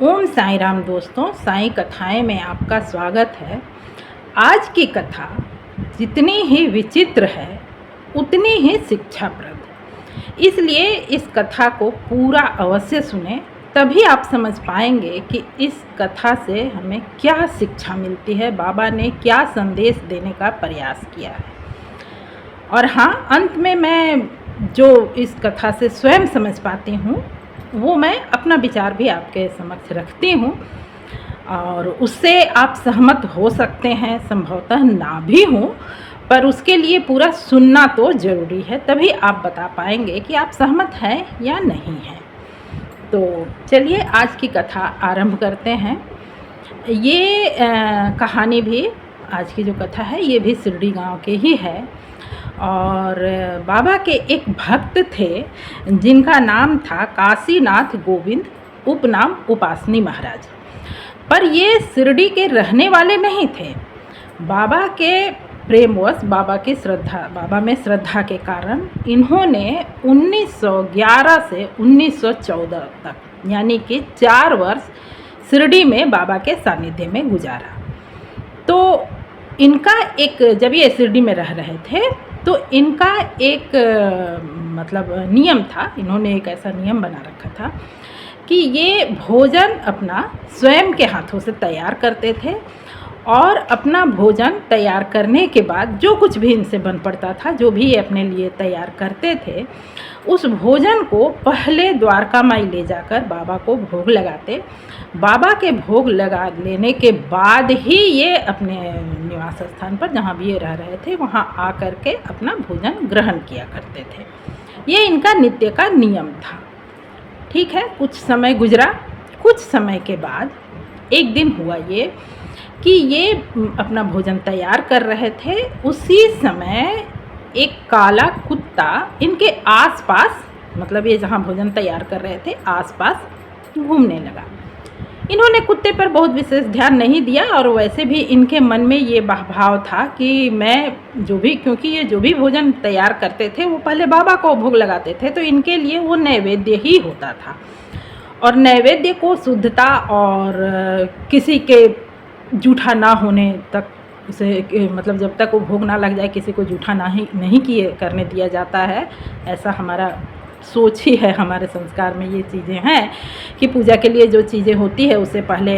ओम साई राम दोस्तों, साई कथाएं में आपका स्वागत है। आज की कथा जितनी ही विचित्र है उतनी ही शिक्षाप्रद, इसलिए इस कथा को पूरा अवश्य सुने, तभी आप समझ पाएंगे कि इस कथा से हमें क्या शिक्षा मिलती है, बाबा ने क्या संदेश देने का प्रयास किया है। और हाँ, अंत में मैं जो इस कथा से स्वयं समझ पाती हूँ वो मैं अपना विचार भी आपके समक्ष रखती हूँ और उससे आप सहमत हो सकते हैं, संभवतः ना भी हो, पर उसके लिए पूरा सुनना तो ज़रूरी है, तभी आप बता पाएंगे कि आप सहमत हैं या नहीं हैं। तो चलिए आज की कथा आरंभ करते हैं। ये कहानी भी, आज की जो कथा है ये भी शिरडी गांव के ही है और बाबा के एक भक्त थे जिनका नाम था काशीनाथ गोविंद, उपनाम उपासनी महाराज। पर ये शिरडी के रहने वाले नहीं थे। बाबा के प्रेमवश, बाबा में श्रद्धा के कारण इन्होंने 1911 से 1914 तक, यानी कि 4 वर्ष शिरडी में बाबा के सानिध्य में गुजारा। तो इनका एक, जब ये शिरडी में रह रहे थे तो इनका एक मतलब नियम था, इन्होंने एक ऐसा नियम बना रखा था कि ये भोजन अपना स्वयं के हाथों से तैयार करते थे और अपना भोजन तैयार करने के बाद जो कुछ भी इनसे बन पड़ता था, जो भी ये अपने लिए तैयार करते थे, उस भोजन को पहले द्वारका माई ले जाकर बाबा को भोग लगाते। बाबा के भोग लगा लेने के बाद ही ये अपने निवास स्थान पर, जहाँ भी ये रह रहे थे, वहाँ आ कर के अपना भोजन ग्रहण किया करते थे। ये इनका नित्य का नियम था। ठीक है, कुछ समय गुजरा। कुछ समय के बाद एक दिन हुआ ये कि ये अपना भोजन तैयार कर रहे थे। उसी समय एक काला कुत्ता इनके आसपास, मतलब ये जहाँ भोजन तैयार कर रहे थे आसपास घूमने लगा। इन्होंने कुत्ते पर बहुत विशेष ध्यान नहीं दिया और वैसे भी इनके मन में ये भाव था कि मैं जो भी, क्योंकि ये जो भी भोजन तैयार करते थे वो पहले बाबा को भोग लगाते थे, तो इनके लिए वो नैवेद्य ही होता था। और नैवेद्य को शुद्धता और किसी के जूठा ना होने तक उसे, मतलब जब तक वो भोग ना लग जाए किसी को जूठा नहीं किए करने दिया जाता है। ऐसा हमारा सोच ही है, हमारे संस्कार में ये चीज़ें हैं कि पूजा के लिए जो चीज़ें होती है उससे पहले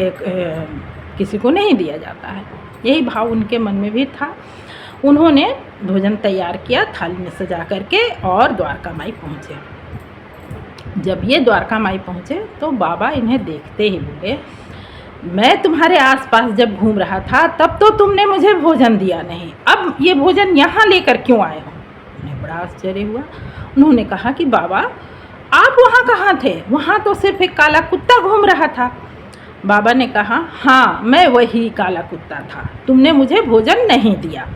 किसी को नहीं दिया जाता है। यही भाव उनके मन में भी था। उन्होंने भोजन तैयार किया, थाली में सजा करके, और द्वारका माई पहुँचे। जब ये द्वारका माई पहुँचे तो बाबा इन्हें देखते ही बोले, मैं तुम्हारे आसपास जब घूम रहा था तब तो तुमने मुझे भोजन दिया नहीं, अब ये भोजन यहाँ लेकर क्यों आए हो? उन्हें बड़ा आश्चर्य हुआ। उन्होंने कहा कि बाबा, आप वहाँ कहाँ थे? वहाँ तो सिर्फ एक काला कुत्ता घूम रहा था। बाबा ने कहा, हाँ, मैं वही काला कुत्ता था, तुमने मुझे भोजन नहीं दिया,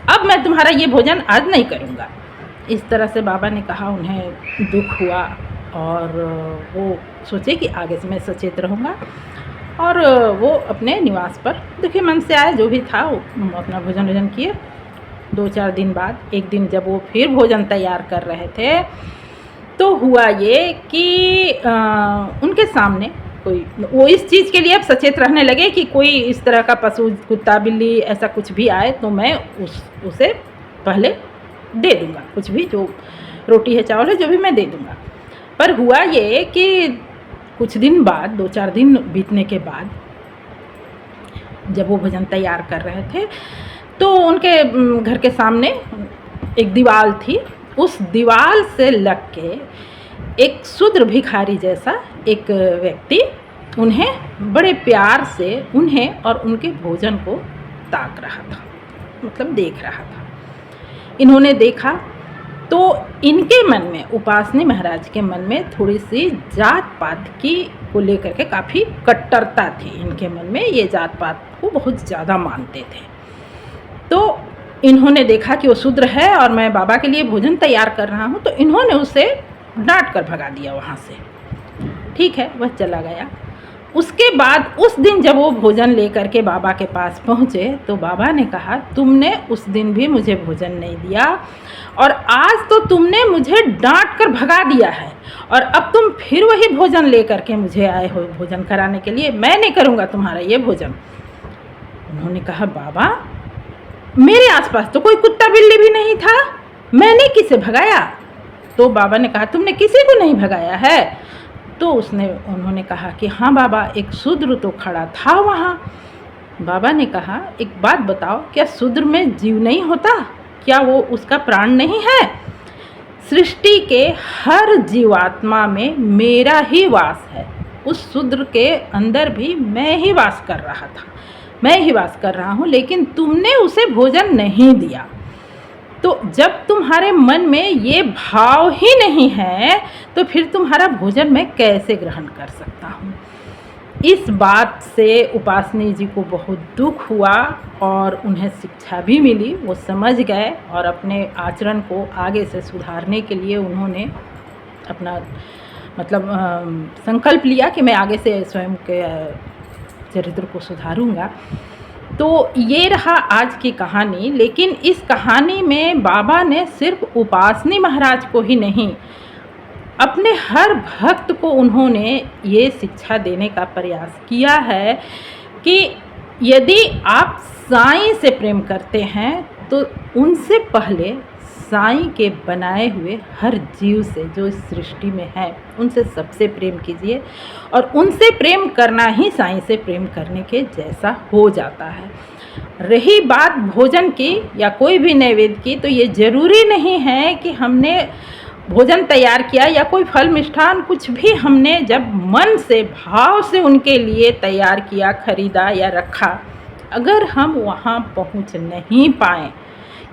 अब मैं तुम्हारा ये भोजन आज नहीं करूँगा। इस तरह से बाबा ने कहा। उन्हें दुख हुआ और वो सोचे कि आगे से मैं सचेत रहूँगा, और वो अपने निवास पर दुखी मन से आए। जो भी था वो अपना भोजन किए। 2-4 दिन बाद एक दिन जब वो फिर भोजन तैयार कर रहे थे तो हुआ ये कि उनके सामने कोई, वो इस चीज़ के लिए अब सचेत रहने लगे कि कोई इस तरह का पशु, कुत्ता बिल्ली ऐसा कुछ भी आए तो मैं उसे पहले दे दूँगा, कुछ भी, जो रोटी है चावल है जो भी मैं दे दूँगा। पर हुआ ये कि कुछ दिन बाद, 2-4 दिन बीतने के बाद, जब वो भोजन तैयार कर रहे थे तो उनके घर के सामने एक दीवार थी। उस दीवार से लग के एक शूद्र भिखारी जैसा एक व्यक्ति उन्हें बड़े प्यार से, उन्हें और उनके भोजन को ताक रहा था, मतलब देख रहा था। इन्होंने देखा तो इनके मन में, उपासनी महाराज के मन में थोड़ी सी जात पात की को लेकर के काफ़ी कट्टरता थी। इनके मन में ये जात पात को बहुत ज़्यादा मानते थे। तो इन्होंने देखा कि वो शूद्र है और मैं बाबा के लिए भोजन तैयार कर रहा हूँ, तो इन्होंने उसे डांट कर भगा दिया वहाँ से। ठीक है, वह चला गया। उसके बाद उस दिन जब वो भोजन लेकर के बाबा के पास पहुँचे तो बाबा ने कहा, तुमने उस दिन भी मुझे भोजन नहीं दिया और आज तो तुमने मुझे डांट कर भगा दिया है और अब तुम फिर वही भोजन लेकर के मुझे आए हो भोजन कराने के लिए। मैं नहीं करूँगा तुम्हारा ये भोजन। उन्होंने कहा, बाबा मेरे आसपास तो कोई कुत्ता बिल्ली भी नहीं था, मैंने किसे भगाया? तो बाबा ने कहा, तुमने किसी को नहीं भगाया है? तो उन्होंने कहा कि हाँ बाबा, एक शूद्र तो खड़ा था वहाँ। बाबा ने कहा, एक बात बताओ, क्या शूद्र में जीव नहीं होता? क्या वो उसका प्राण नहीं है? सृष्टि के हर जीवात्मा में मेरा ही वास है। उस शूद्र के अंदर भी मैं ही वास कर रहा था, मैं ही वास कर रहा हूँ, लेकिन तुमने उसे भोजन नहीं दिया। तो जब तुम्हारे मन में ये भाव ही नहीं है तो फिर तुम्हारा भोजन मैं कैसे ग्रहण कर सकता हूँ? इस बात से उपासनी जी को बहुत दुख हुआ और उन्हें शिक्षा भी मिली। वो समझ गए और अपने आचरण को आगे से सुधारने के लिए उन्होंने अपना संकल्प लिया कि मैं आगे से स्वयं के चरित्र को सुधारूंगा। तो ये रहा आज की कहानी। लेकिन इस कहानी में बाबा ने सिर्फ उपासनी महाराज को ही नहीं, अपने हर भक्त को उन्होंने ये शिक्षा देने का प्रयास किया है कि यदि आप साईं से प्रेम करते हैं तो उनसे पहले साईं के बनाए हुए हर जीव से जो इस सृष्टि में है उनसे सबसे प्रेम कीजिए और उनसे प्रेम करना ही साईं से प्रेम करने के जैसा हो जाता है। रही बात भोजन की या कोई भी नैवेद्य की, तो ये ज़रूरी नहीं है कि हमने भोजन तैयार किया या कोई फल मिष्ठान कुछ भी हमने जब मन से भाव से उनके लिए तैयार किया, खरीदा या रखा, अगर हम वहाँ पहुँच नहीं पाएँ,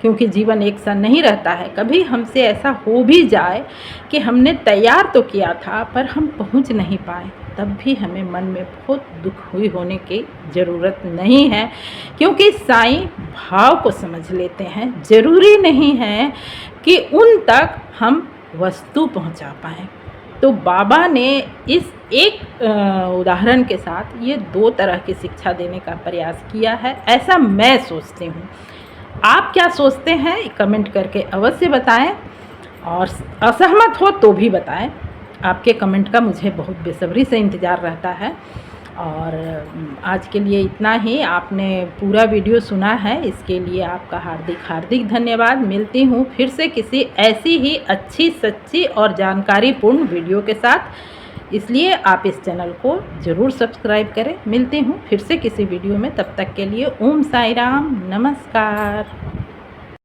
क्योंकि जीवन एक सा नहीं रहता है, कभी हमसे ऐसा हो भी जाए कि हमने तैयार तो किया था पर हम पहुंच नहीं पाए, तब भी हमें मन में बहुत दुख हुई होने की ज़रूरत नहीं है, क्योंकि साईं भाव को समझ लेते हैं। ज़रूरी नहीं है कि उन तक हम वस्तु पहुंचा पाएँ। तो बाबा ने इस एक उदाहरण के साथ ये दो तरह की शिक्षा देने का प्रयास किया है, ऐसा मैं सोचती हूँ। आप क्या सोचते हैं कमेंट करके अवश्य बताएं और असहमत हो तो भी बताएं। आपके कमेंट का मुझे बहुत बेसब्री से इंतज़ार रहता है। और आज के लिए इतना ही। आपने पूरा वीडियो सुना है, इसके लिए आपका हार्दिक हार्दिक धन्यवाद। मिलती हूँ फिर से किसी ऐसी ही अच्छी सच्ची और जानकारीपूर्ण वीडियो के साथ, इसलिए आप इस चैनल को ज़रूर सब्सक्राइब करें। मिलती हूँ फिर से किसी वीडियो में, तब तक के लिए ओम साई राम, नमस्कार।